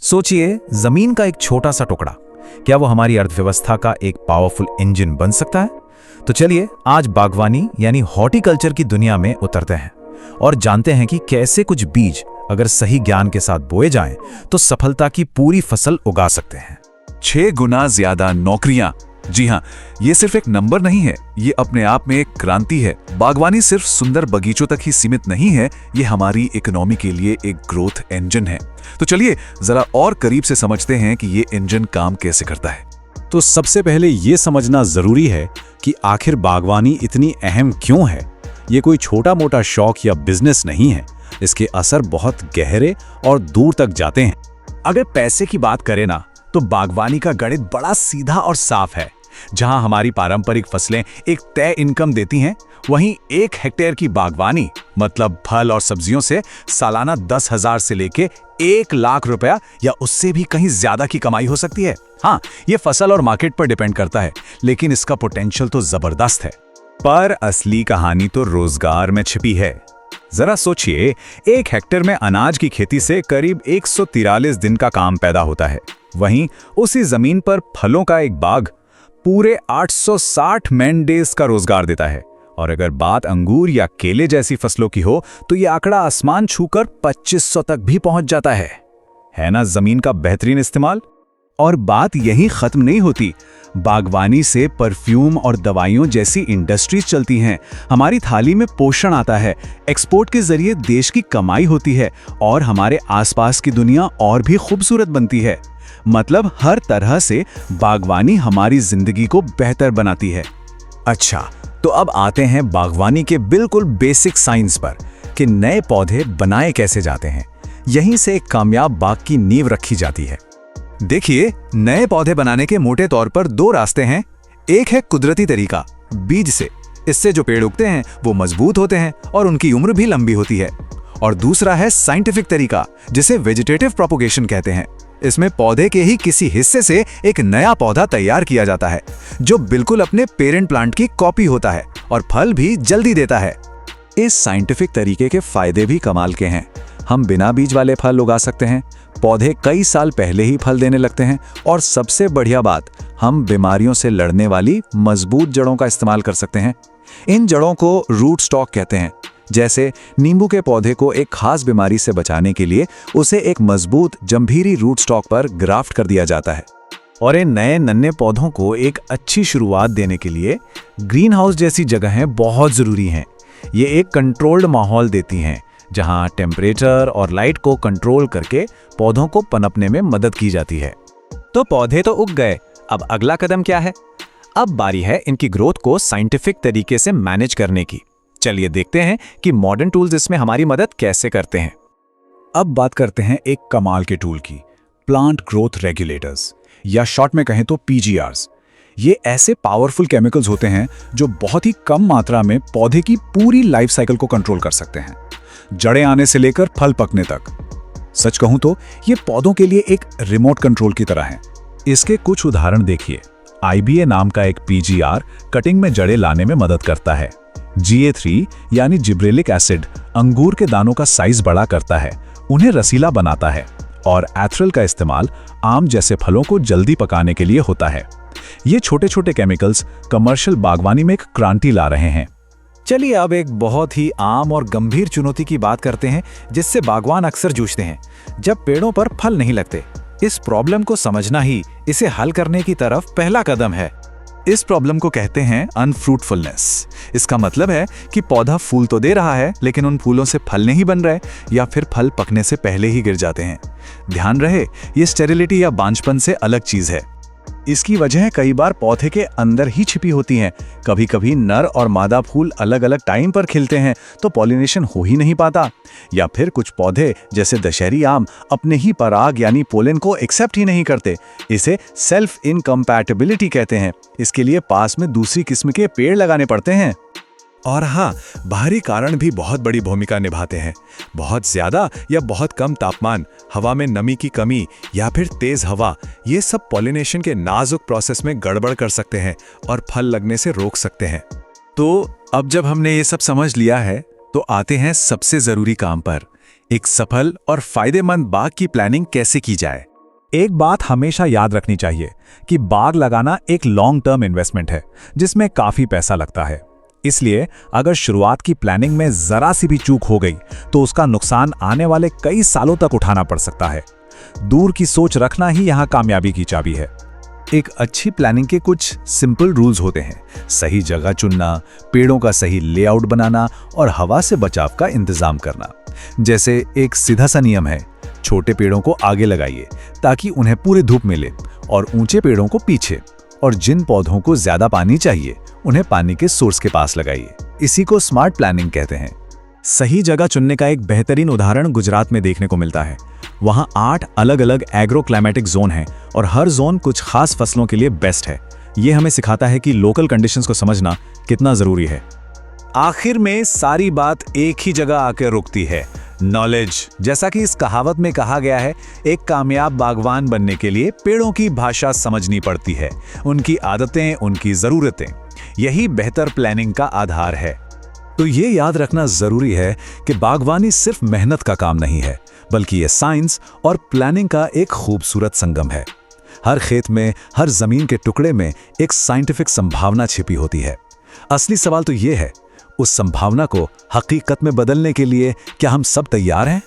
सोचिए, जमीन का एक छोटा सा टुकड़ा, क्या वो हमारी अर्थव्यवस्था का एक पावरफुल इंजन बन सकता है? तो चलिए आज बागवानी यानी हॉर्टिकल्चर की दुनिया में उतरते हैं और जानते हैं कि कैसे कुछ बीज अगर सही ज्ञान के साथ बोए जाएं तो सफलता की पूरी फसल उगा सकते हैं। 6 गुना ज्यादा नौकरियां। जी हाँ, ये सिर्फ एक नंबर नहीं है, ये अपने आप में एक क्रांति है। बागवानी सिर्फ सुंदर बगीचों तक ही सीमित नहीं है, ये हमारी इकोनॉमी के लिए एक ग्रोथ इंजन है। तो चलिए जरा और करीब से समझते हैं कि ये इंजन काम कैसे करता है। तो सबसे पहले ये समझना जरूरी है कि आखिर बागवानी इतनी अहम क्यों है। ये कोई छोटा मोटा शौक या बिजनेस नहीं है, इसके असर बहुत गहरे और दूर तक जाते हैं। अगर पैसे की बात करें ना, तो बागवानी का गणित बड़ा सीधा और साफ है। जहां हमारी पारंपरिक फसलें एक तय इनकम देती हैं, वहीं 1 हेक्टेयर की बागवानी मतलब फल और सब्जियों से सालाना 10,000 से लेके 1 लाख रुपया या उससे भी कहीं ज्यादा की कमाई हो सकती है। हाँ, ये फसल और मार्केट पर डिपेंड करता है, लेकिन इसका पोटेंशियल तो जबरदस्त है। पर असली कहानी तो रोजगार में छिपी है। जरा सोचिए, 1 हेक्टेयर में अनाज की खेती से करीब 143 दिन का काम पैदा होता है। वहीं उसी जमीन पर फलों का एक बाग पूरे 860 मैन डेज का रोजगार देता है। और अगर बात अंगूर या केले जैसी फसलों की हो तो यह आंकड़ा आसमान छूकर 2500 तक भी पहुंच जाता है ना जमीन का बेहतरीन इस्तेमाल। और बात यहीं खत्म नहीं होती। बागवानी से परफ्यूम और दवाइयों जैसी इंडस्ट्रीज चलती हैं। हमारी थाली में पोषण आता है, एक्सपोर्ट के जरिए देश की कमाई होती है और हमारे आसपास की दुनिया और भी खूबसूरत बनती है। मतलब हर तरह से बागवानी हमारी जिंदगी को बेहतर बनाती है। अच्छा, तो अब आते हैं बागवानी के बिल्कुल बेसिक साइंस पर कि नए पौधे बनाए कैसे जाते हैं। यहीं से एक कामयाब बाग की नींव रखी जाती है। देखिए, नए पौधे बनाने के मोटे तौर पर 2 रास्ते हैं। एक है कुदरती तरीका, बीज से। इससे जो पेड़ उगते हैं वो मजबूत होते हैं और उनकी उम्र भी लंबी होती है। और दूसरा है साइंटिफिक तरीका, जिसे वेजिटेटिव प्रोपोगेशन कहते हैं। इसमें पौधे के ही किसी हिस्से से एक नया पौधा तैयार किया जाता है, जो बिल्कुल अपने पेरेंट प्लांट की कॉपी होता है और फल भी जल्दी देता है। इस साइंटिफिक तरीके के फायदे भी कमाल के हैं। हम बिना बीज वाले फल उगा सकते हैं, पौधे कई साल पहले ही फल देने लगते हैं और सबसे बढ़िया बात, हम बीमारियों से लड़ने वाली मजबूत जड़ों का इस्तेमाल कर सकते हैं। इन जड़ों को रूट स्टॉक कहते हैं। जैसे नींबू के पौधे को एक खास बीमारी से बचाने के लिए उसे एक मजबूत जंभीरी रूट स्टॉक पर ग्राफ्ट कर दिया जाता है। और इन नए नन्हे पौधों को एक अच्छी शुरुआत देने के लिए ग्रीन हाउस जैसी जगहें बहुत जरूरी हैं। ये एक कंट्रोल्ड माहौल देती हैं, जहां टेम्परेचर और लाइट को कंट्रोल करके पौधों को पनपने में मदद की जाती है। तो पौधे तो उग गए, अब अगला कदम क्या है? अब बारी है इनकी ग्रोथ को साइंटिफिक तरीके से मैनेज करने की। चलिए देखते हैं कि मॉडर्न टूल्स इसमें हमारी मदद कैसे करते हैं। अब बात करते हैं एक कमाल के टूल की, प्लांट ग्रोथ रेगुलेटर्स या शॉर्ट में कहें तो पीजीआरस। ये ऐसे पावरफुल केमिकल्स होते हैं जो बहुत ही कम मात्रा में पौधे की पूरी लाइफ साइकिल को कंट्रोल कर सकते हैं, जड़ें आने से लेकर फल पकने तक। सच कहूं तो ये पौधों के लिए एक रिमोट कंट्रोल की तरह है। इसके कुछ उदाहरण देखिए। IBA नाम का एक पीजीआर कटिंग में जड़ें लाने में मदद करता है। GA3 यानी जिब्रेलिक एसिड अंगूर के दानों का साइज बड़ा करता है, उन्हें रसीला बनाता है। और एथ्रल का इस्तेमाल आम जैसे फलों को जल्दी पकाने के लिए होता है। ये छोटे छोटे केमिकल्स कमर्शियल बागवानी में एक क्रांति ला रहे हैं। चलिए अब एक बहुत ही आम और गंभीर चुनौती की बात करते हैं, जिससे बागवान अक्सर जूझते हैं, जब पेड़ों पर फल नहीं लगते। इस प्रॉब्लम को समझना ही इसे हल करने की तरफ पहला कदम है। इस प्रॉब्लम को कहते हैं अनफ्रूटफुलनेस। इसका मतलब है कि पौधा फूल तो दे रहा है, लेकिन उन फूलों से फल नहीं बन रहे या फिर फल पकने से पहले ही गिर जाते हैं। ध्यान रहे, ये स्टेरिलिटी या बांझपन से अलग चीज है। इसकी वजह कई बार पौधे के अंदर ही छिपी होती हैं। कभी कभी नर और मादा फूल अलग अलग टाइम पर खिलते हैं तो पॉलिनेशन हो ही नहीं पाता। या फिर कुछ पौधे जैसे दशहरी आम अपने ही पराग यानी पोलन को एक्सेप्ट ही नहीं करते। इसे सेल्फ इनकम्पैटिबिलिटी कहते हैं। इसके लिए पास में दूसरी किस्म के पेड़ लगाने पड़ते हैं। और हाँ, बाहरी कारण भी बहुत बड़ी भूमिका निभाते हैं। बहुत ज्यादा या बहुत कम तापमान, हवा में नमी की कमी या फिर तेज हवा, ये सब पॉलिनेशन के नाजुक प्रोसेस में गड़बड़ कर सकते हैं और फल लगने से रोक सकते हैं। तो अब जब हमने ये सब समझ लिया है, तो आते हैं सबसे जरूरी काम पर, एक सफल और फायदेमंद बाग की प्लानिंग कैसे की जाए। एक बात हमेशा याद रखनी चाहिए कि बाग लगाना एक लॉन्ग टर्म इन्वेस्टमेंट है जिसमें काफी पैसा लगता है। इसलिए अगर शुरुआत की प्लानिंग में जरा सी भी चूक हो गई तो उसका नुकसान आने वाले कई सालों तक उठाना पड़ सकता है। दूर की सोच रखना ही यहाँ कामयाबी की चाबी है। एक अच्छी प्लानिंग के कुछ सिंपल रूल्स होते हैं। सही जगह चुनना, पेड़ों का सही लेआउट बनाना और हवा से बचाव का इंतजाम करना। जैसे एक सीधा सा नियम है, छोटे पेड़ों को आगे लगाइए ताकि उन्हें पूरी धूप मिले और ऊंचे पेड़ों को पीछे, और जिन पौधों को ज्यादा पानी चाहिए उन्हें पानी के सोर्स के पास लगाइए। इसी को स्मार्ट प्लानिंग कहते हैं। सही जगह चुनने का एक बेहतरीन उदाहरण गुजरात में देखने को मिलता है। वहाँ 8 अलग अलग एग्रो क्लाइमेटिक जोन हैं और हर जोन कुछ खास फसलों के लिए बेस्ट है। ये हमें सिखाता है कि लोकल कंडीशंस को समझना कितना जरूरी है। आखिर में सारी बात एक ही जगह आकर रुकती है, नॉलेज। जैसा कि इस कहावत में कहा गया है, एक कामयाब बागवान बनने के लिए पेड़ों की भाषा समझनी पड़ती है, उनकी आदतें, उनकी जरूरतें। यही बेहतर प्लानिंग का आधार है। तो ये याद रखना जरूरी है कि बागवानी सिर्फ मेहनत का काम नहीं है, बल्कि ये साइंस और प्लानिंग का एक खूबसूरत संगम है। हर खेत में, हर जमीन के टुकड़े में एक साइंटिफिक संभावना छिपी होती है। असली सवाल तो ये है, उस संभावना को हकीकत में बदलने के लिए क्या हम सब तैयार हैं?